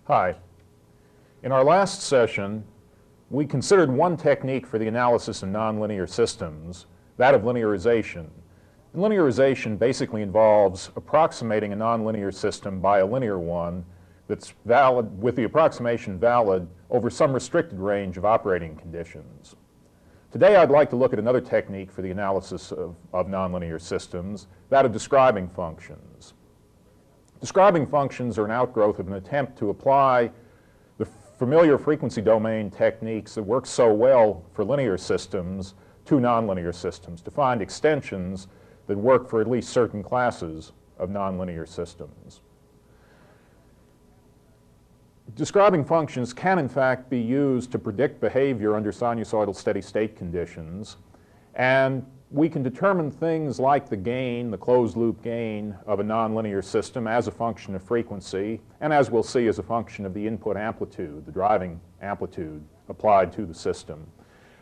Hi. In our last session, we considered one technique for the analysis of nonlinear systems, that of linearization. And linearization basically involves approximating a nonlinear system by a linear one that's valid, with the approximation valid over some restricted range of operating conditions. Today I'd like to look at another technique for the analysis of nonlinear systems, that of describing functions. Describing functions are an outgrowth of an attempt to apply the familiar frequency domain techniques that work so well for linear systems to nonlinear systems, to find extensions that work for at least certain classes of nonlinear systems. Describing functions can in fact be used to predict behavior under sinusoidal steady state conditions, and we can determine things like the gain, the closed loop gain of a nonlinear system as a function of frequency, and as we'll see, as a function of the input amplitude, the driving amplitude applied to the system.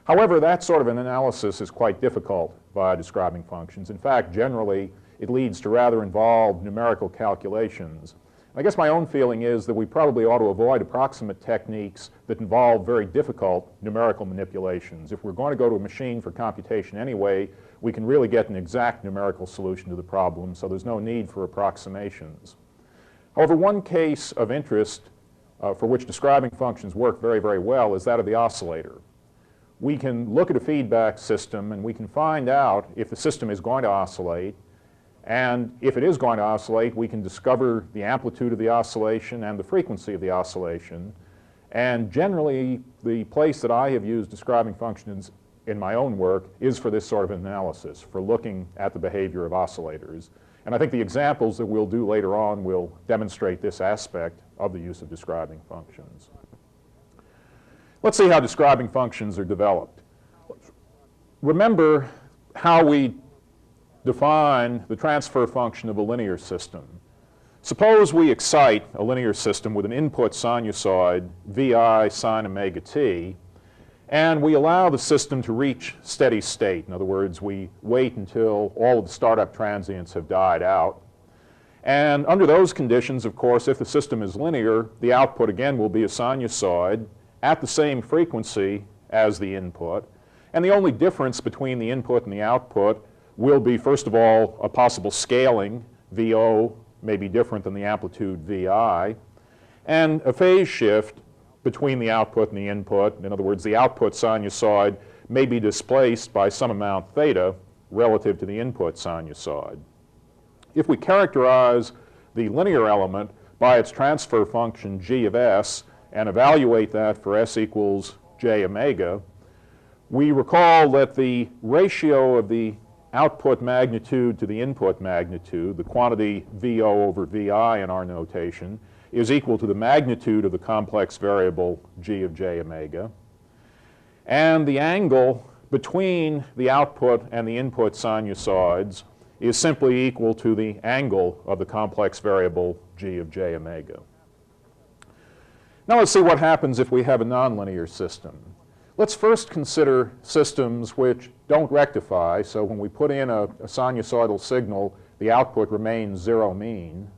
However, that sort of an analysis is quite difficult by describing functions. In fact, generally, it leads to rather involved numerical calculations. I guess my own feeling is that we probably ought to avoid approximate techniques that involve very difficult numerical manipulations. If we're going to go to a machine for computation anyway, we can really get an exact numerical solution to the problem, so there's no need for approximations. However, one case of interest for which describing functions work very, very well is that of the oscillator. We can look at a feedback system and we can find out if the system is going to oscillate. And if it is going to oscillate, we can discover the amplitude of the oscillation and the frequency of the oscillation. And generally, the place that I have used describing functions in my own work is for this sort of analysis, for looking at the behavior of oscillators. And I think the examples that we'll do later on will demonstrate this aspect of the use of describing functions. Let's see how describing functions are developed. Remember how we define the transfer function of a linear system. Suppose we excite a linear system with an input sinusoid, Vi sine omega t, and we allow the system to reach steady state. In other words, we wait until all of the startup transients have died out. And under those conditions, of course, if the system is linear, the output again will be a sinusoid at the same frequency as the input. And the only difference between the input and the output will be, first of all, a possible scaling. VO may be different than the amplitude VI, and a phase shift between the output and the input. In other words, the output sinusoid may be displaced by some amount theta relative to the input sinusoid. If we characterize the linear element by its transfer function g of s and evaluate that for s equals j omega, we recall that the ratio of the output magnitude to the input magnitude, the quantity VO over VI in our notation, is equal to the magnitude of the complex variable g of j omega. And the angle between the output and the input sinusoids is simply equal to the angle of the complex variable g of j omega. Now let's see what happens if we have a nonlinear system. Let's first consider systems which don't rectify, so when we put in a sinusoidal signal, the output remains zero mean.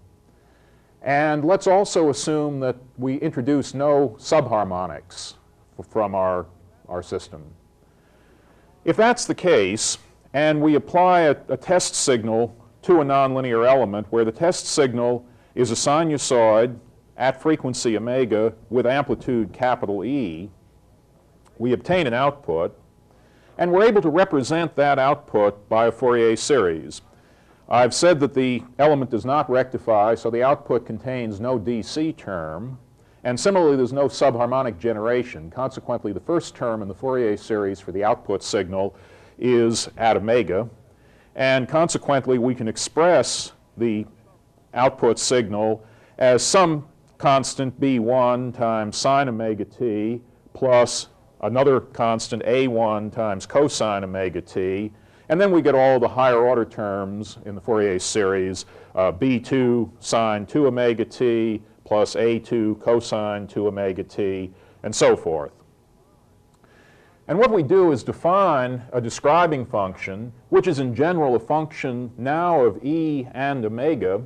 And let's also assume that we introduce no subharmonics from our system. If that's the case, and we apply a test signal to a nonlinear element where the test signal is a sinusoid at frequency omega with amplitude capital E, we obtain an output, and we're able to represent that output by a Fourier series. I've said that the element does not rectify, so the output contains no DC term, and similarly there's no subharmonic generation. Consequently, the first term in the Fourier series for the output signal is at omega, and consequently we can express the output signal as some constant b1 times sine omega t plus another constant a1 times cosine omega t, and then we get all the higher order terms in the Fourier series, b2 sine 2 omega t plus a2 cosine 2 omega t, and so forth. And what we do is define a describing function, which is in general a function now of e and omega,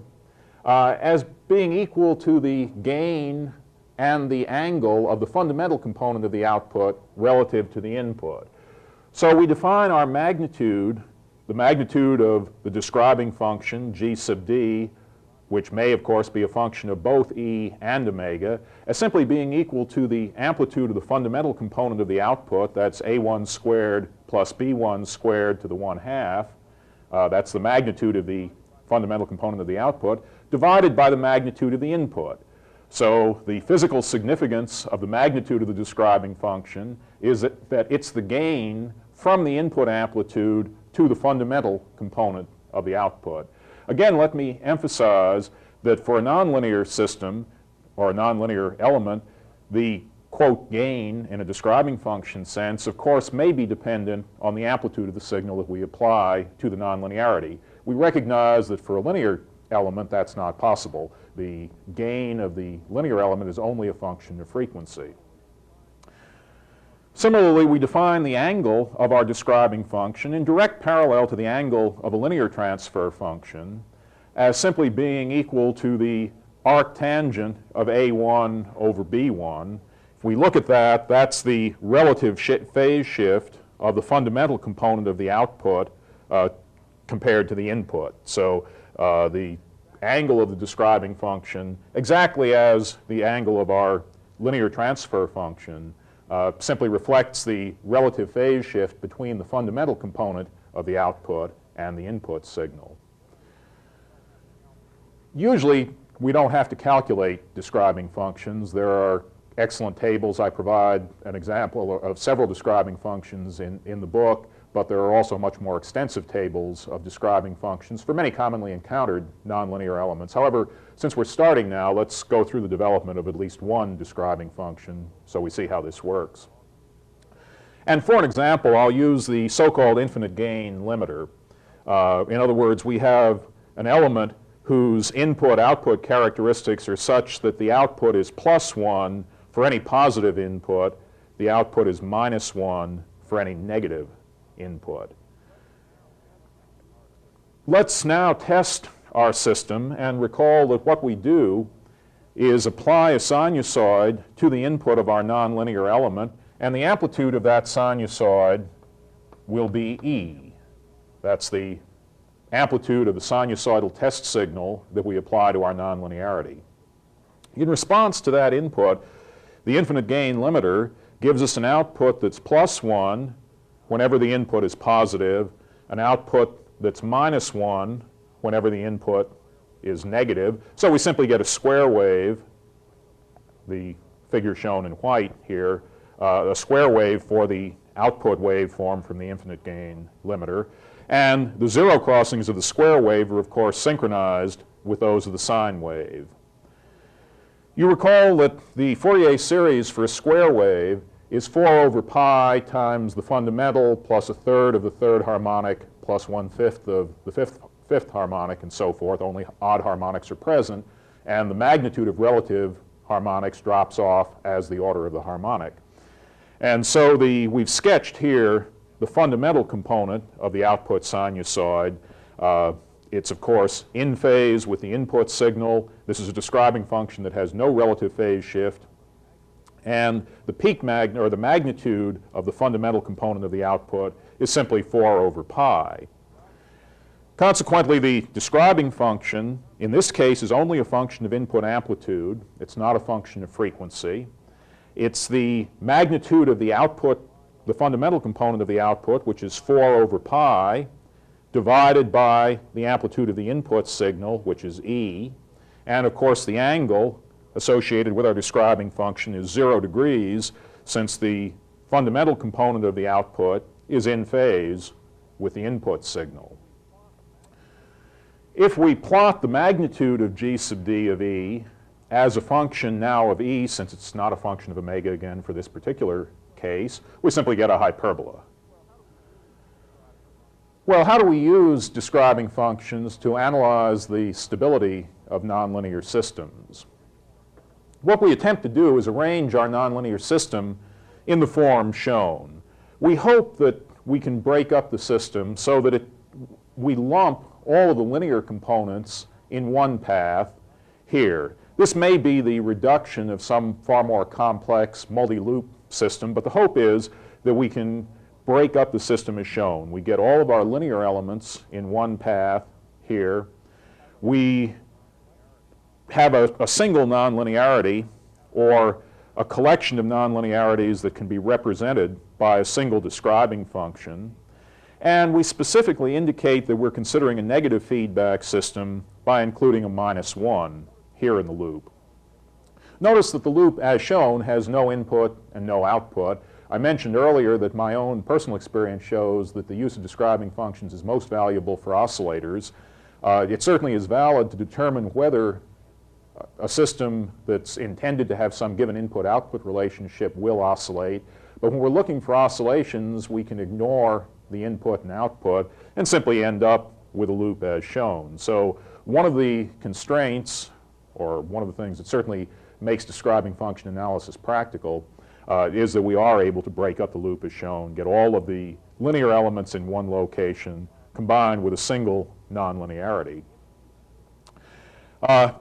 as being equal to the gain and the angle of the fundamental component of the output relative to the input. So we define our magnitude, the magnitude of the describing function, g sub d, which may of course be a function of both e and omega, as simply being equal to the amplitude of the fundamental component of the output, that's a1 squared plus b1 squared to the 1/2. That's the magnitude of the fundamental component of the output, divided by the magnitude of the input. So the physical significance of the magnitude of the describing function is that it's the gain from the input amplitude to the fundamental component of the output. Again, let me emphasize that for a nonlinear system or a nonlinear element, the quote gain in a describing function sense, of course, may be dependent on the amplitude of the signal that we apply to the nonlinearity. We recognize that for a linear element, that's not possible. The gain of the linear element is only a function of frequency. Similarly, we define the angle of our describing function in direct parallel to the angle of a linear transfer function as simply being equal to the arctangent of a1 over b1. If we look at that, that's the relative phase shift of the fundamental component of the output compared to the input. So the angle of the describing function, exactly as the angle of our linear transfer function, simply reflects the relative phase shift between the fundamental component of the output and the input signal. Usually, we don't have to calculate describing functions. There are excellent tables. I provide an example of several describing functions in the book, but there are also much more extensive tables of describing functions for many commonly encountered nonlinear elements. However, since we're starting now, let's go through the development of at least one describing function so we see how this works. And for an example, I'll use the so-called infinite gain limiter. In other words, we have an element whose input-output characteristics are such that the output is +1 for any positive input, the output is -1 for any negative input. Let's now test our system and recall that what we do is apply a sinusoid to the input of our nonlinear element, and the amplitude of that sinusoid will be E. That's the amplitude of the sinusoidal test signal that we apply to our nonlinearity. In response to that input, the infinite gain limiter gives us an output that's +1 whenever the input is positive, an output that's -1 whenever the input is negative. So we simply get a square wave, the figure shown in white here, a square wave for the output waveform from the infinite gain limiter. And the zero crossings of the square wave are, of course, synchronized with those of the sine wave. You recall that the Fourier series for a square wave is 4 over pi times the fundamental plus 1/3 of the third harmonic plus 1/5 of the fifth harmonic and so forth. Only odd harmonics are present, and the magnitude of relative harmonics drops off as the order of the harmonic. And so we've sketched here the fundamental component of the output sinusoid. It's, of course, in phase with the input signal. This is a describing function that has no relative phase shift. And the peak or the magnitude of the fundamental component of the output is simply 4 over pi. Consequently, the describing function, in this case, is only a function of input amplitude. It's not a function of frequency. It's the magnitude of the output, the fundamental component of the output, which is 4 over pi, divided by the amplitude of the input signal, which is E. And, of course, the angle associated with our describing function is 0 degrees, since the fundamental component of the output is in phase with the input signal. If we plot the magnitude of g sub d of e as a function now of e, since it's not a function of omega again for this particular case, we simply get a hyperbola. Well, how do we use describing functions to analyze the stability of nonlinear systems? What we attempt to do is arrange our nonlinear system in the form shown. We hope that we can break up the system so that we lump all of the linear components in one path here. This may be the reduction of some far more complex multi-loop system, but the hope is that we can break up the system as shown. We get all of our linear elements in one path here. We have a single nonlinearity, or a collection of nonlinearities that can be represented by a single describing function. And we specifically indicate that we're considering a negative feedback system by including a -1 here in the loop. Notice that the loop, as shown, has no input and no output. I mentioned earlier that my own personal experience shows that the use of describing functions is most valuable for oscillators. It certainly is valid to determine whether a system that's intended to have some given input-output relationship will oscillate. But when we're looking for oscillations, we can ignore the input and output and simply end up with a loop as shown. So one of the constraints, or one of the things that certainly makes describing function analysis practical, is that we are able to break up the loop as shown, get all of the linear elements in one location, combined with a single nonlinearity.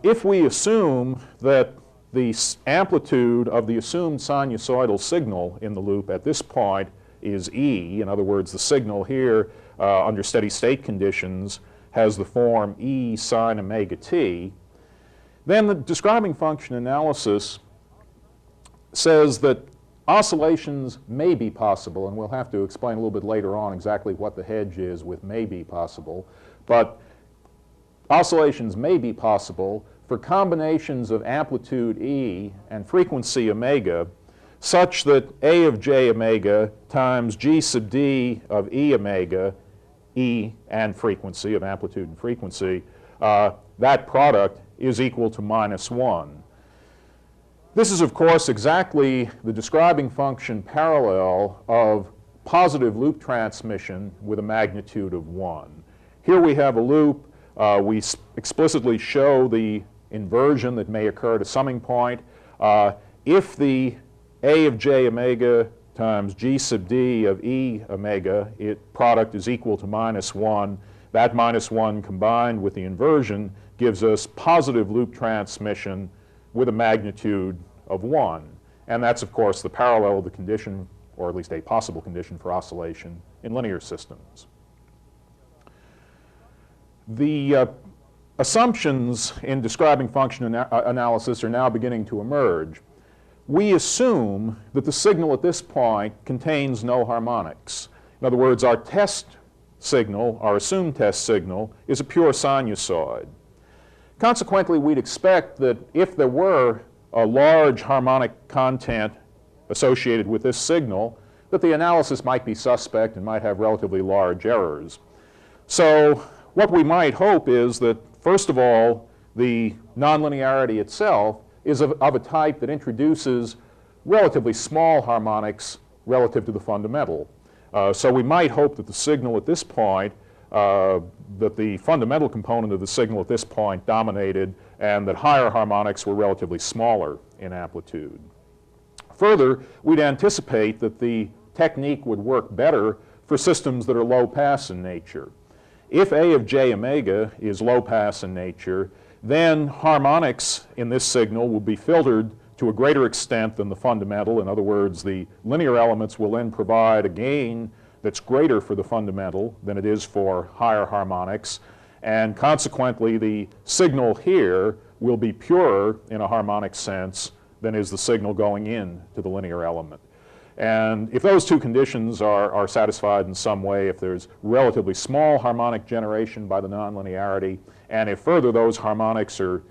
If we assume that the amplitude of the assumed sinusoidal signal in the loop at this point is E, in other words, the signal here under steady state conditions has the form E sine omega t, then the describing function analysis says that oscillations may be possible, and we'll have to explain a little bit later on exactly what the hedge is with may be possible, but oscillations may be possible for combinations of amplitude E and frequency omega such that A of j omega times g sub d of E omega, E and frequency of amplitude and frequency, that product is equal to -1. This is, of course, exactly the describing function parallel of positive loop transmission with a magnitude of 1. Here we have a loop. We explicitly show the inversion that may occur at a summing point. If the A of j omega times g sub d of E omega, product is equal to -1, that -1 combined with the inversion gives us positive loop transmission with a magnitude of 1. And that's, of course, the parallel of the condition, or at least a possible condition for oscillation in linear systems. The assumptions in describing function analysis are now beginning to emerge. We assume that the signal at this point contains no harmonics. In other words, our test signal, our assumed test signal, is a pure sinusoid. Consequently, we'd expect that if there were a large harmonic content associated with this signal, that the analysis might be suspect and might have relatively large errors. So what we might hope is that, first of all, the nonlinearity itself is of a type that introduces relatively small harmonics relative to the fundamental. So we might hope that the signal at this point, that the fundamental component of the signal at this point dominated and that higher harmonics were relatively smaller in amplitude. Further, we'd anticipate that the technique would work better for systems that are low pass in nature. If A of j omega is low pass in nature, then harmonics in this signal will be filtered to a greater extent than the fundamental. In other words, the linear elements will then provide a gain that's greater for the fundamental than it is for higher harmonics. And consequently, the signal here will be purer in a harmonic sense than is the signal going in to the linear element. And if those two conditions are satisfied in some way, if there's relatively small harmonic generation by the nonlinearity, and if further those harmonics are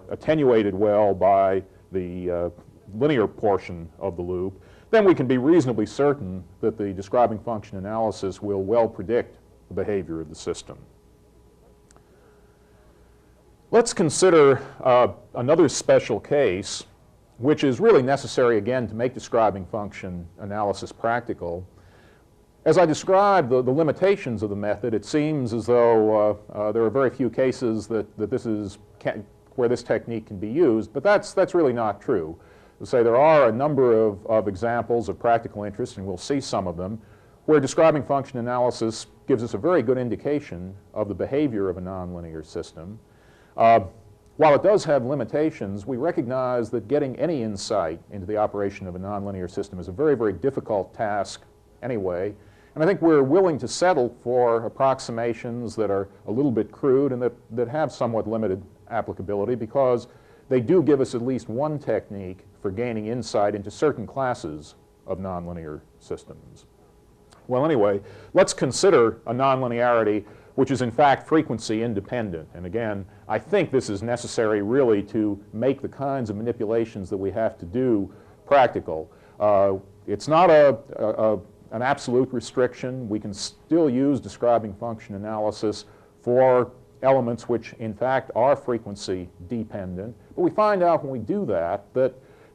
attenuated well by the linear portion of the loop, then we can be reasonably certain that the describing function analysis will well predict the behavior of the system. Let's consider another special case, which is really necessary, again, to make describing function analysis practical. As I describe the limitations of the method, it seems as though there are very few cases that where this technique can be used, but that's really not true. To say there are a number of examples of practical interest, and we'll see some of them, where describing function analysis gives us a very good indication of the behavior of a nonlinear system. While it does have limitations, we recognize that getting any insight into the operation of a nonlinear system is a very, very difficult task anyway. And I think we're willing to settle for approximations that are a little bit crude and that have somewhat limited applicability, because they do give us at least one technique for gaining insight into certain classes of nonlinear systems. Well, anyway, let's consider a nonlinearity which is in fact frequency independent. And again, I think this is necessary really to make the kinds of manipulations that we have to do practical. It's not an absolute restriction. We can still use describing function analysis for elements which in fact are frequency dependent. But we find out when we do that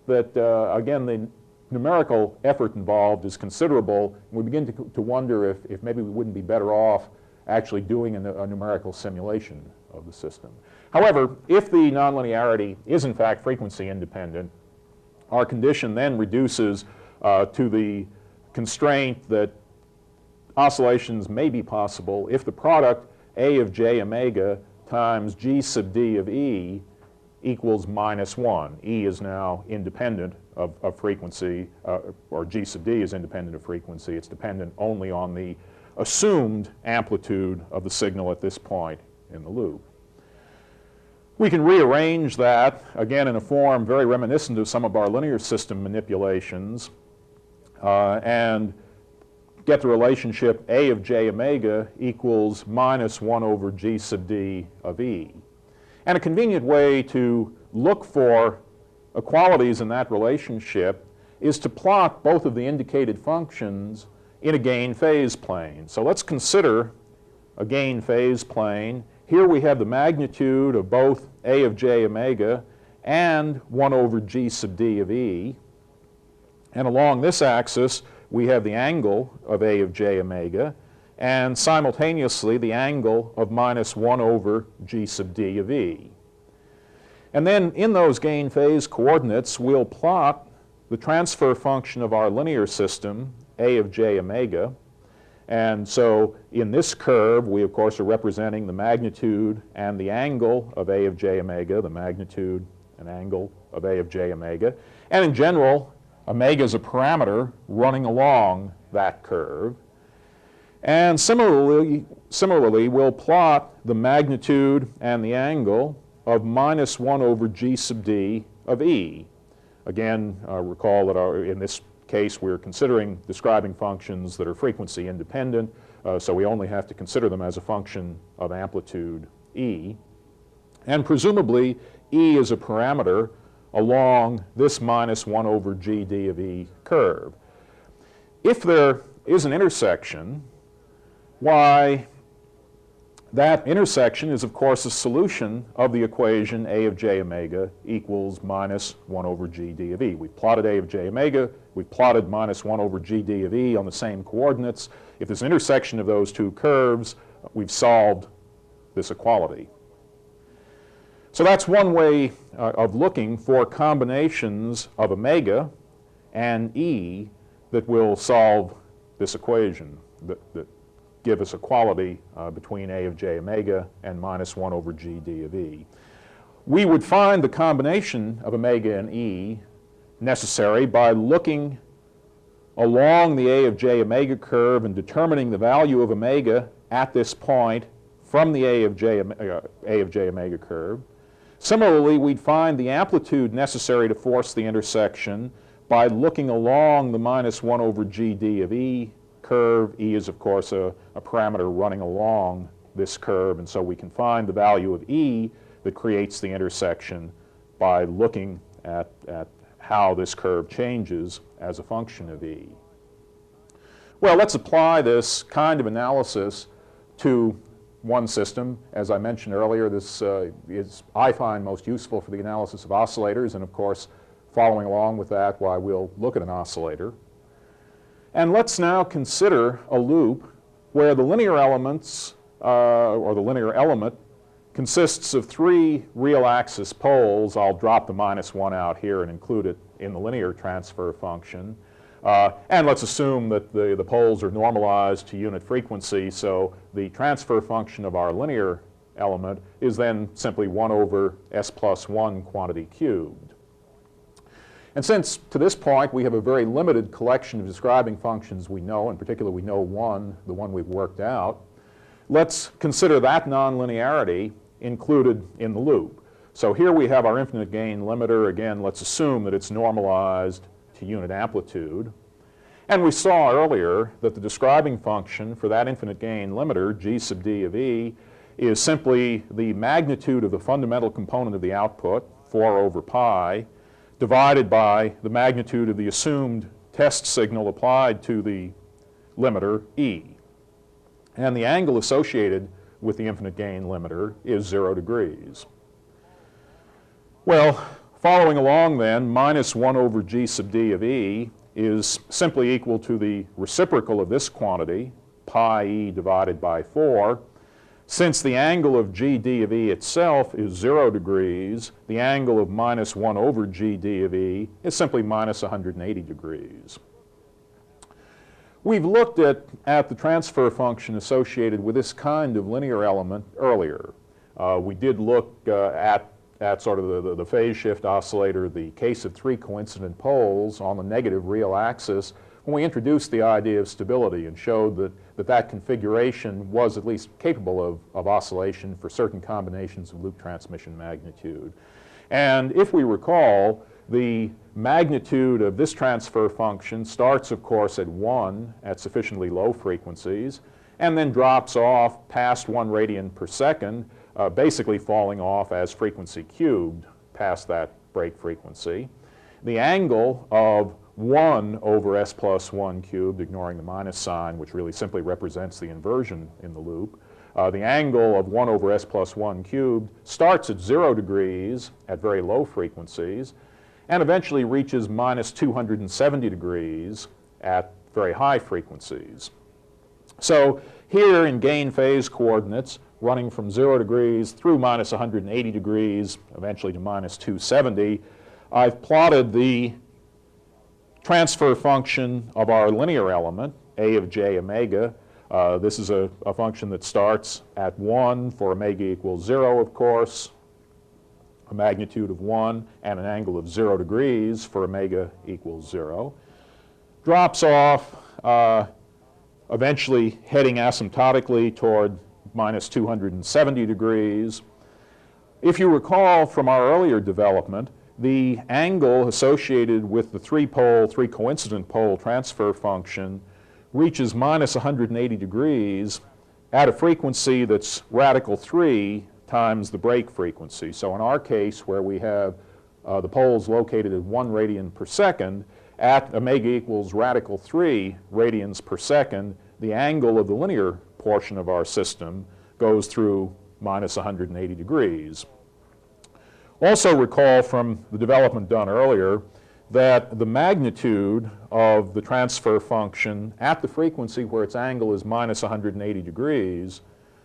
again, the numerical effort involved is considerable. And we begin to wonder if maybe we wouldn't be better off actually doing a numerical simulation of the system. However, if the nonlinearity is in fact frequency independent, our condition then reduces to the constraint that oscillations may be possible if the product A of j omega times g sub d of E equals -1. E is now independent of frequency, or g sub d is independent of frequency. It's dependent only on the assumed amplitude of the signal at this point in the loop. We can rearrange that, again, in a form very reminiscent of some of our linear system manipulations, and get the relationship A of j omega equals -1 over g sub d of E. And a convenient way to look for equalities in that relationship is to plot both of the indicated functions in a gain phase plane. So let's consider a gain phase plane. Here we have the magnitude of both A of j omega and 1 over g sub d of E. And along this axis, we have the angle of A of j omega, and simultaneously the angle of -1 over g sub d of E. And then in those gain phase coordinates, we'll plot the transfer function of our linear system, A of j omega. And so in this curve, we of course are representing the magnitude and the angle of A of j omega, the magnitude and angle of A of j omega. And in general, omega is a parameter running along that curve. And similarly, we'll plot the magnitude and the angle of -1 over g sub d of E. Again, recall that in this case we're considering describing functions that are frequency independent, so we only have to consider them as a function of amplitude E. And presumably, E is a parameter along this -1 over gd of E curve. If there is an intersection, why, that intersection is of course a solution of the equation A of j omega equals -1 over gd of E. We plotted A of j omega, we plotted -1 over gd of E on the same coordinates. If there's an intersection of those two curves, we've solved this equality. So that's one way of looking for combinations of omega and E that will solve this equation, that give us equality between A of j omega and -1 over gd of E. We would find the combination of omega and E necessary by looking along the A of j omega curve and determining the value of omega at this point from the A of j omega curve. Similarly, we'd find the amplitude necessary to force the intersection by looking along the -1 over gd of E curve. E is, of course, a parameter running along this curve, and so we can find the value of E that creates the intersection by looking at how this curve changes as a function of E. Well, let's apply this kind of analysis to one system. As I mentioned earlier, this is, I find, most useful for the analysis of oscillators, and of course, following along with that, why we'll look at an oscillator. And let's now consider a loop where the linear elements, or the linear element, consists of three real axis poles. I'll drop the -1 out here and include it in the linear transfer function. And let's assume that the poles are normalized to unit frequency, so the transfer function of our linear element is then simply 1 over s plus 1 quantity cubed. And since to this point we have a very limited collection of describing functions we know, in particular we know one, the one we've worked out, let's consider that nonlinearity included in the loop. So here we have our infinite gain limiter. Again, let's assume that it's normalized to unit amplitude. And we saw earlier that the describing function for that infinite gain limiter, g sub d of e, is simply the magnitude of the fundamental component of the output, 4 over pi, divided by the magnitude of the assumed test signal applied to the limiter, e. And the angle associated with the infinite gain limiter is 0 degrees. Well, following along then, -1 over g sub d of e is simply equal to the reciprocal of this quantity, pi e divided by 4. Since the angle of gd of e itself is 0 degrees, the angle of -1 over gd of e is simply -180 degrees. We've looked at the transfer function associated with this kind of linear element earlier. We did look at sort of the phase shift oscillator, the case of three coincident poles on the negative real axis, when we introduced the idea of stability and showed that configuration was at least capable of oscillation for certain combinations of loop transmission magnitude. And if we recall, the magnitude of this transfer function starts, of course, at 1 at sufficiently low frequencies, and then drops off past 1 radian per second, basically falling off as frequency cubed past that break frequency. The angle of 1 over s plus 1 cubed, ignoring the minus sign, which really simply represents the inversion in the loop, the angle of 1 over s plus 1 cubed starts at 0 degrees at very low frequencies and eventually reaches -270 degrees at very high frequencies. So here in gain phase coordinates, running from 0 degrees through -180 degrees, eventually to -270, I've plotted the transfer function of our linear element, a of j omega. This is a function that starts at 1 for omega equals 0, of course, a magnitude of 1, and an angle of 0 degrees for omega equals 0. Drops off, eventually heading asymptotically toward -270 degrees. If you recall from our earlier development, the angle associated with the three coincident pole transfer function reaches -180 degrees at a frequency that's radical 3 times the break frequency. So in our case, where we have the poles located at 1 radian per second, at omega equals radical 3 radians per second, the angle of the linear portion of our system goes through -180 degrees. Also recall from the development done earlier that the magnitude of the transfer function at the frequency where its angle is -180 degrees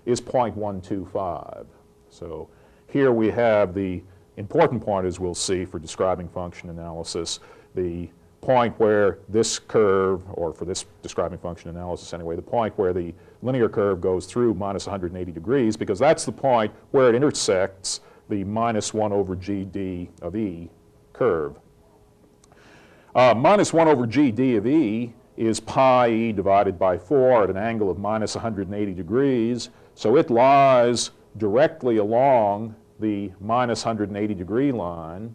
is 0.125. So here we have the important point, as we'll see for describing function analysis, the point where this curve, or for this describing function analysis anyway, the point where the linear curve goes through -180 degrees, because that's the point where it intersects the -1 over gd of e curve. -1 over gd of e is pi e divided by 4 at an angle of -180 degrees, so it lies directly along the -180 degree line.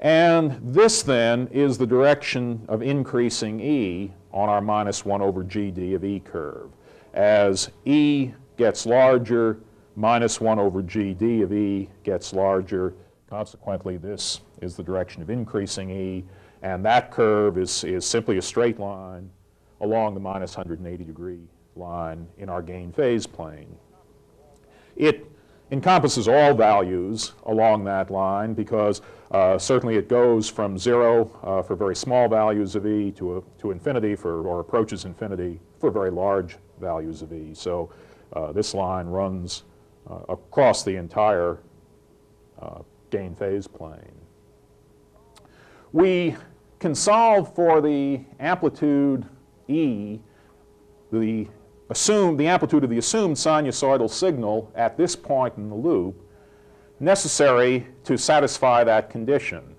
And this then is the direction of increasing e on our -1 over gd of e curve. As e gets larger, -1 over gd of e gets larger. Consequently, this is the direction of increasing e, and that curve is simply a straight line along the -180 degree line in our gain phase plane. It encompasses all values along that line because certainly it goes from 0 for very small values of e to infinity or approaches infinity for very large values of e. So this line runs across the entire gain phase plane. We can solve for the amplitude e, the amplitude of the assumed sinusoidal signal at this point in the loop, necessary to satisfy that condition.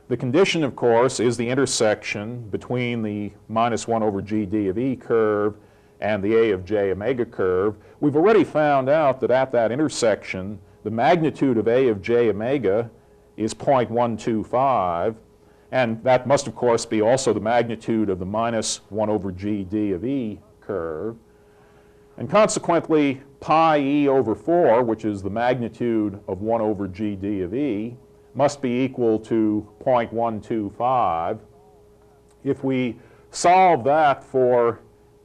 The condition, of course, is the intersection between the -1/GD of e curve and the a of j omega curve. We've already found out that at that intersection, the magnitude of a of j omega is 0.125, and that must, of course, be also the magnitude of the -1/GD of e curve. And consequently, pi e over 4, which is the magnitude of 1/GD of e, must be equal to 0.125. If we solve that for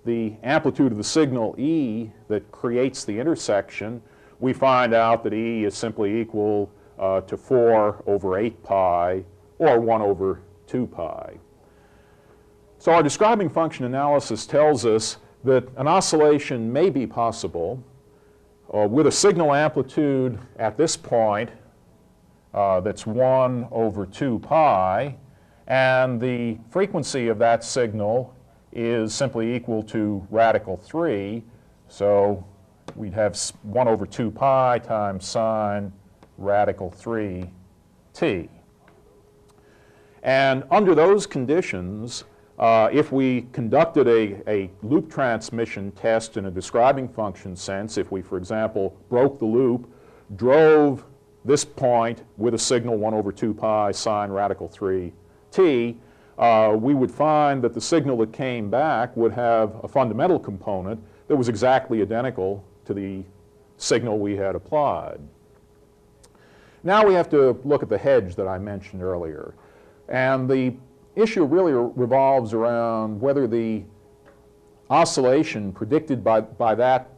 the amplitude of the signal e that creates the intersection, we find out that e is simply equal to 4 over 8 pi, or 1 over 2 pi. So our describing function analysis tells us that an oscillation may be possible with a signal amplitude at this point that's 1 over 2 pi, and the frequency of that signal is simply equal to radical 3. So we'd have 1 over 2 pi times sine radical 3 t. And under those conditions, if we conducted a loop transmission test in a describing function sense, if we, for example, broke the loop, drove this point with a signal 1 over 2 pi sine radical 3 t, we would find that the signal that came back would have a fundamental component that was exactly identical to the signal we had applied. Now we have to look at the hedge that I mentioned earlier. And the issue really revolves around whether the oscillation predicted by that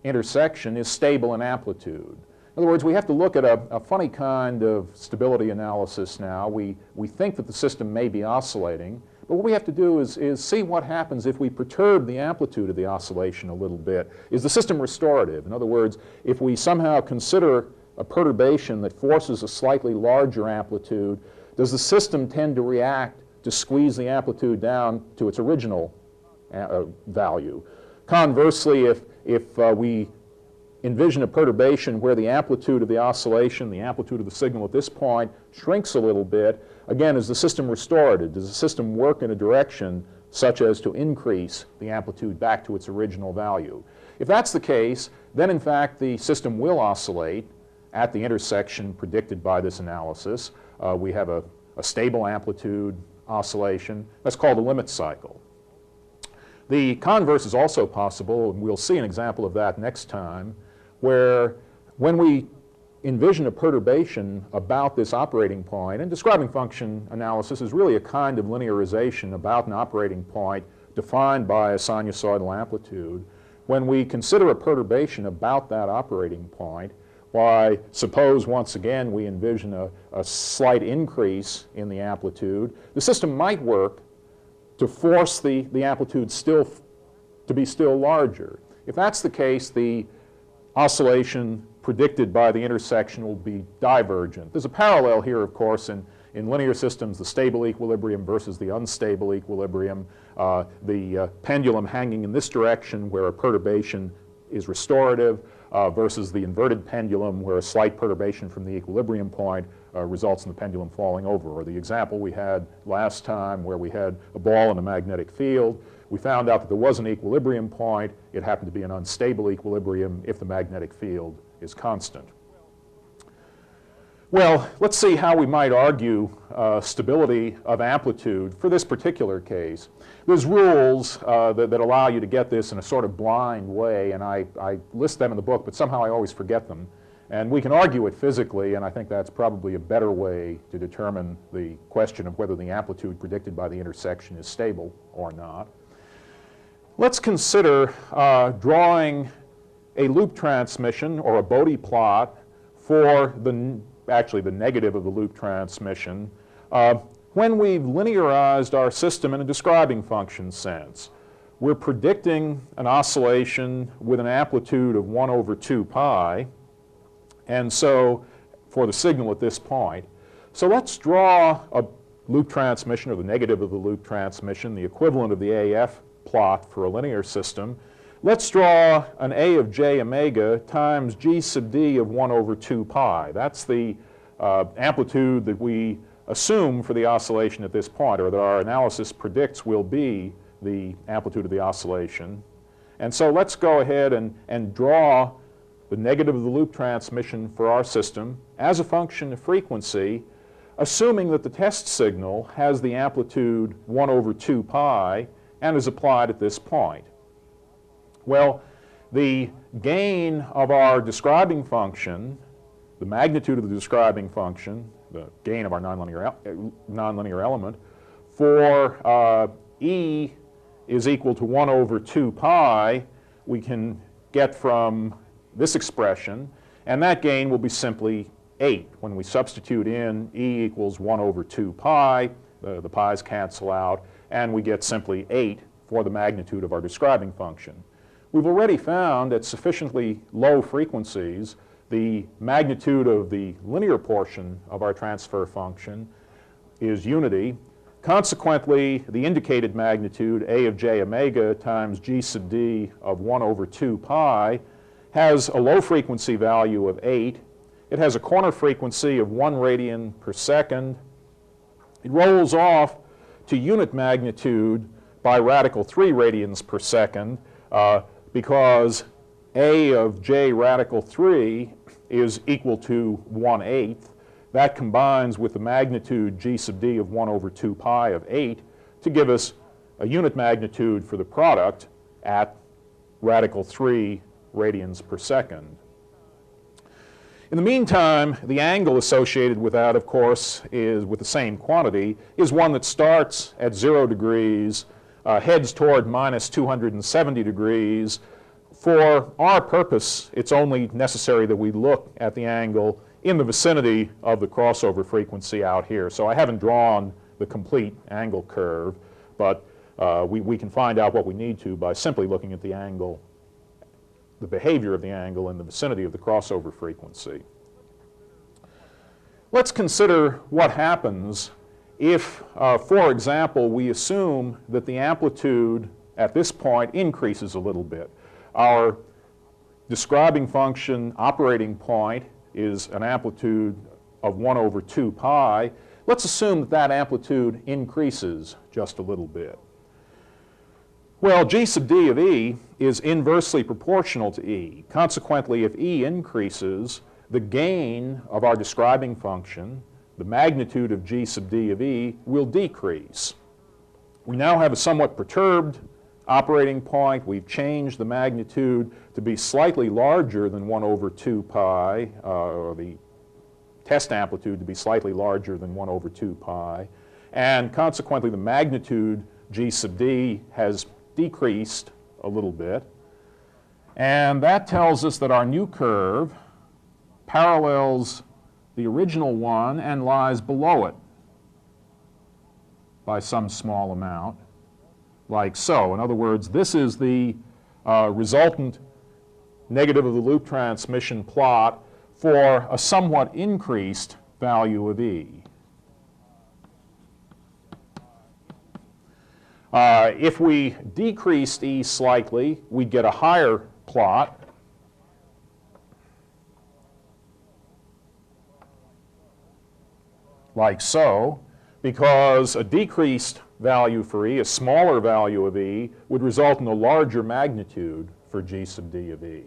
intersection is stable in amplitude. In other words, we have to look at a funny kind of stability analysis now. We think that the system may be oscillating, but what we have to do is see what happens if we perturb the amplitude of the oscillation a little bit. Is the system restorative? In other words, if we somehow consider a perturbation that forces a slightly larger amplitude, does the system tend to react to squeeze the amplitude down to its original value? Conversely, if we envision a perturbation where the amplitude of the oscillation, the amplitude of the signal at this point, shrinks a little bit, again, is the system restorative? Does the system work in a direction such as to increase the amplitude back to its original value? If that's the case, then in fact the system will oscillate at the intersection predicted by this analysis. We have a stable amplitude oscillation. That's called a limit cycle. The converse is also possible, and we'll see an example of that next time, where when we envision a perturbation about this operating point, and describing function analysis is really a kind of linearization about an operating point defined by a sinusoidal amplitude. When we consider a perturbation about that operating point, why, suppose once again we envision a slight increase in the amplitude, the system might work to force the amplitude to be still larger. If that's the case, the oscillation predicted by the intersection will be divergent. There's a parallel here, of course, in linear systems, the stable equilibrium versus the unstable equilibrium, the pendulum hanging in this direction where a perturbation is restorative, versus the inverted pendulum where a slight perturbation from the equilibrium point results in the pendulum falling over. Or the example we had last time where we had a ball in a magnetic field. We found out that there was an equilibrium point. It happened to be an unstable equilibrium if the magnetic field is constant. Well, let's see how we might argue stability of amplitude for this particular case. There's rules that allow you to get this in a sort of blind way, and I list them in the book, but somehow I always forget them. And we can argue it physically, and I think that's probably a better way to determine the question of whether the amplitude predicted by the intersection is stable or not. Let's consider drawing a loop transmission or a Bode plot for actually the negative of the loop transmission when we've linearized our system in a describing function sense. We're predicting an oscillation with an amplitude of 1 over 2 pi, and so for the signal at this point. So let's draw a loop transmission, or the negative of the loop transmission, the equivalent of the AF plot for a linear system. Let's draw an A of j omega times g sub d of 1 over 2 pi. That's the amplitude that we assume for the oscillation at this point, or that our analysis predicts will be the amplitude of the oscillation. And so let's go ahead and draw the negative of the loop transmission for our system as a function of frequency, assuming that the test signal has the amplitude 1 over 2 pi and is applied at this point. Well, the gain of our describing function, the magnitude of the describing function, the gain of our nonlinear element, for E is equal to 1 over 2 pi, we can get from this expression, and that gain will be simply 8. When we substitute in E equals 1 over 2 pi, the pi's cancel out, and we get simply 8 for the magnitude of our describing function. We've already found at sufficiently low frequencies the magnitude of the linear portion of our transfer function is unity. Consequently, the indicated magnitude, A of j omega times g sub d of 1 over 2 pi, has a low frequency value of 8. It has a corner frequency of 1 radian per second. It rolls off to unit magnitude by radical 3 radians per second because A of j radical 3 is equal to 1/8. That combines with the magnitude g sub d of 1 over 2 pi of 8 to give us a unit magnitude for the product at radical 3 radians per second. In the meantime, the angle associated with that, of course, is with the same quantity, is one that starts at 0 degrees, heads toward minus 270 degrees. For our purpose, it's only necessary that we look at the angle in the vicinity of the crossover frequency out here. So I haven't drawn the complete angle curve, but we can find out what we need to by simply looking at the angle, the behavior of the angle in the vicinity of the crossover frequency. Let's consider what happens if, for example, we assume that the amplitude at this point increases a little bit. Our describing function operating point is an amplitude of 1 over 2 pi. Let's assume that that amplitude increases just a little bit. Well, g sub d of E is inversely proportional to E. Consequently, if E increases, the gain of our describing function, the magnitude of g sub d of E, will decrease. We now have a somewhat perturbed operating point. We've changed the magnitude to be slightly larger than 1 over 2 pi, or the test amplitude to be slightly larger than 1 over 2 pi. And consequently, the magnitude g sub d has decreased a little bit. And that tells us that our new curve parallels the original one and lies below it by some small amount, like so. In other words, this is the resultant negative of the loop transmission plot for a somewhat increased value of E. If we decreased E slightly, we'd get a higher plot. Like so, because a decreased value for E, a smaller value of E, would result in a larger magnitude for g sub d of E.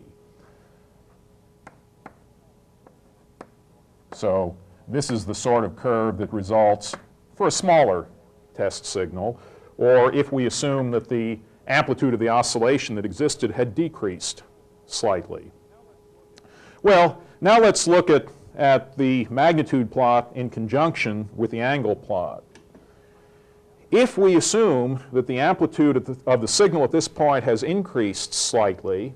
So this is the sort of curve that results for a smaller test signal, or if we assume that the amplitude of the oscillation that existed had decreased slightly. Well, now let's look at the magnitude plot in conjunction with the angle plot. If we assume that the amplitude of the signal at this point has increased slightly,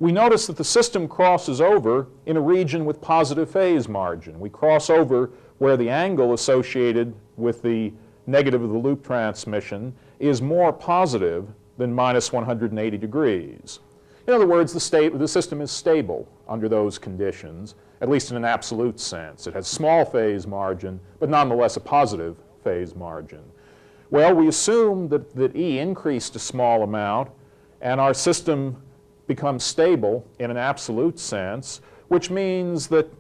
we notice that the system crosses over in a region with positive phase margin. We cross over where the angle associated with the negative of the loop transmission is more positive than minus 180 degrees. In other words, the system is stable under those conditions, at least in an absolute sense. It has small phase margin, but nonetheless a positive phase margin. Well, we assume that E increased a small amount, and our system becomes stable in an absolute sense, which means that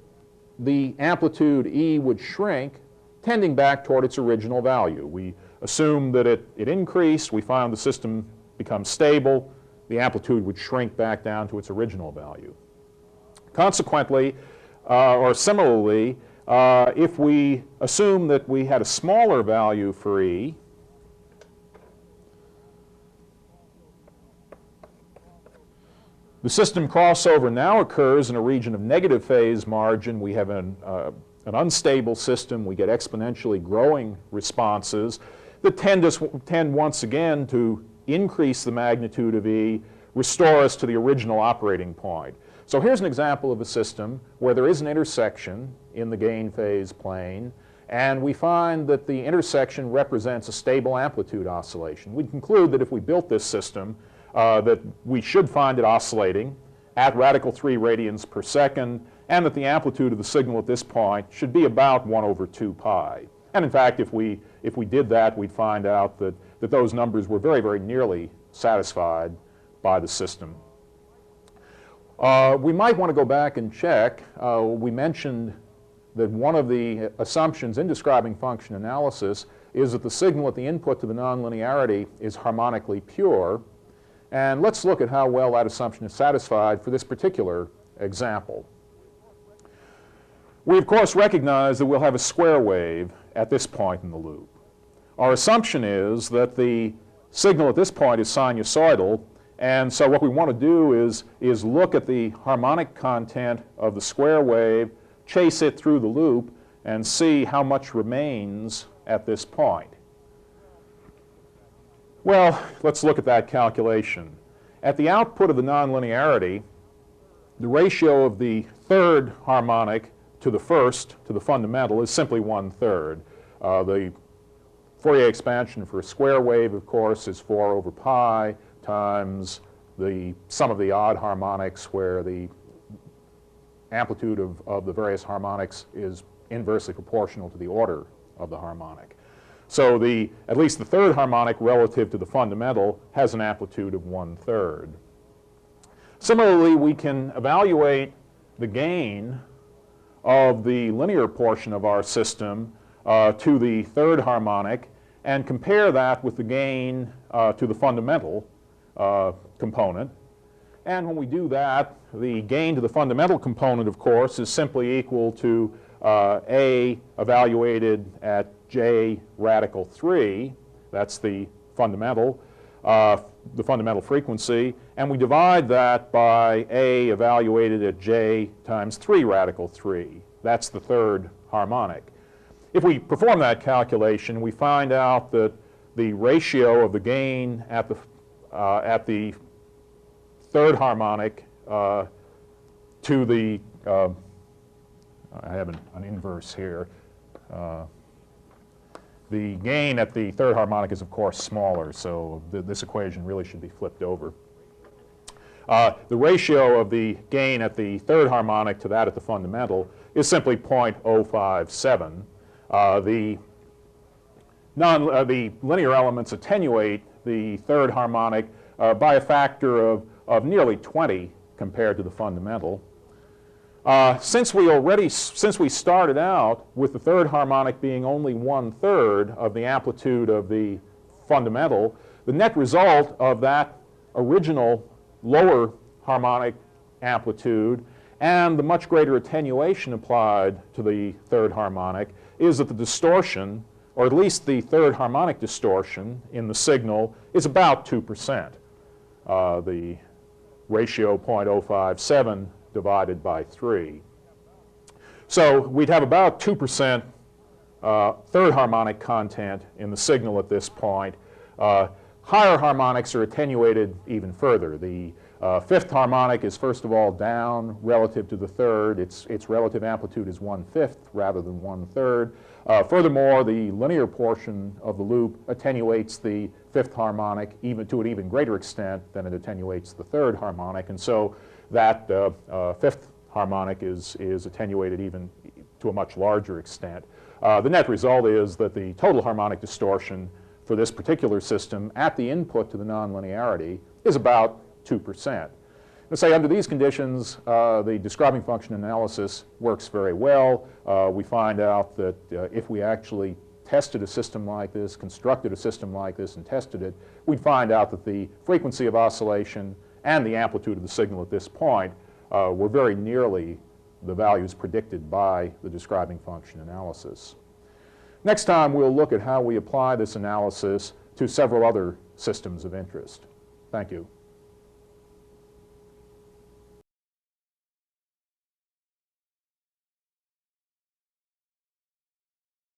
the amplitude E would shrink, tending back toward its original value. We assume that it increased, we found the system becomes stable, the amplitude would shrink back down to its original value. Consequently, or similarly, if we assume that we had a smaller value for E, the system crossover now occurs in a region of negative phase margin. We have an unstable system. We get exponentially growing responses that tend once again to increase the magnitude of E, restore us to the original operating point. So here's an example of a system where there is an intersection in the gain phase plane, and we find that the intersection represents a stable amplitude oscillation. We conclude that if we built this system, that we should find it oscillating at radical 3 radians per second, and that the amplitude of the signal at this point should be about 1 over 2 pi. And in fact, if we did that, we'd find out that those numbers were very, very nearly satisfied by the system. We might want to go back and check. We mentioned that one of the assumptions in describing function analysis is that the signal at the input to the nonlinearity is harmonically pure. And let's look at how well that assumption is satisfied for this particular example. We, of course, recognize that we'll have a square wave at this point in the loop. Our assumption is that the signal at this point is sinusoidal, and so what we want to do is look at the harmonic content of the square wave, chase it through the loop, and see how much remains at this point. Well, let's look at that calculation. At the output of the nonlinearity, the ratio of the third harmonic to the first, to the fundamental, is simply 1/3. The Fourier expansion for a square wave, of course, is 4 over pi times the sum of the odd harmonics, where the amplitude of the various harmonics is inversely proportional to the order of the harmonic. So at least the third harmonic relative to the fundamental has an amplitude of 1/3. Similarly, we can evaluate the gain of the linear portion of our system to the third harmonic and compare that with the gain to the fundamental component. And when we do that, the gain to the fundamental component, of course, is simply equal to A evaluated at J radical 3, that's the fundamental frequency, and we divide that by A evaluated at J times 3 radical 3. That's the third harmonic. If we perform that calculation, we find out that the ratio of the gain at the third harmonic to the, I have an inverse here. The gain at the third harmonic is, of course, smaller, so this equation really should be flipped over. The ratio of the gain at the third harmonic to that at the fundamental is simply 0.057. The linear elements attenuate the third harmonic by a factor of nearly 20 compared to the fundamental. Since we started out with the third harmonic being only 1/3 of the amplitude of the fundamental, the net result of that original lower harmonic amplitude and the much greater attenuation applied to the third harmonic is that the distortion, or at least the third harmonic distortion in the signal, is about 2%. The ratio 0.057 divided by 3. So we'd have about 2% third harmonic content in the signal at this point. Higher harmonics are attenuated even further. The Fifth harmonic is first of all down relative to the third. Its relative amplitude is 1/5 rather than 1/3. Furthermore, the linear portion of the loop attenuates the fifth harmonic even to an even greater extent than it attenuates the third harmonic, and so that fifth harmonic is attenuated even to a much larger extent. The net result is that the total harmonic distortion for this particular system at the input to the nonlinearity is about 2%. Let's say under these conditions, the describing function analysis works very well. We find out that if we actually tested a system like this, constructed a system like this, and tested it, we'd find out that the frequency of oscillation and the amplitude of the signal at this point were very nearly the values predicted by the describing function analysis. Next time, we'll look at how we apply this analysis to several other systems of interest. Thank you.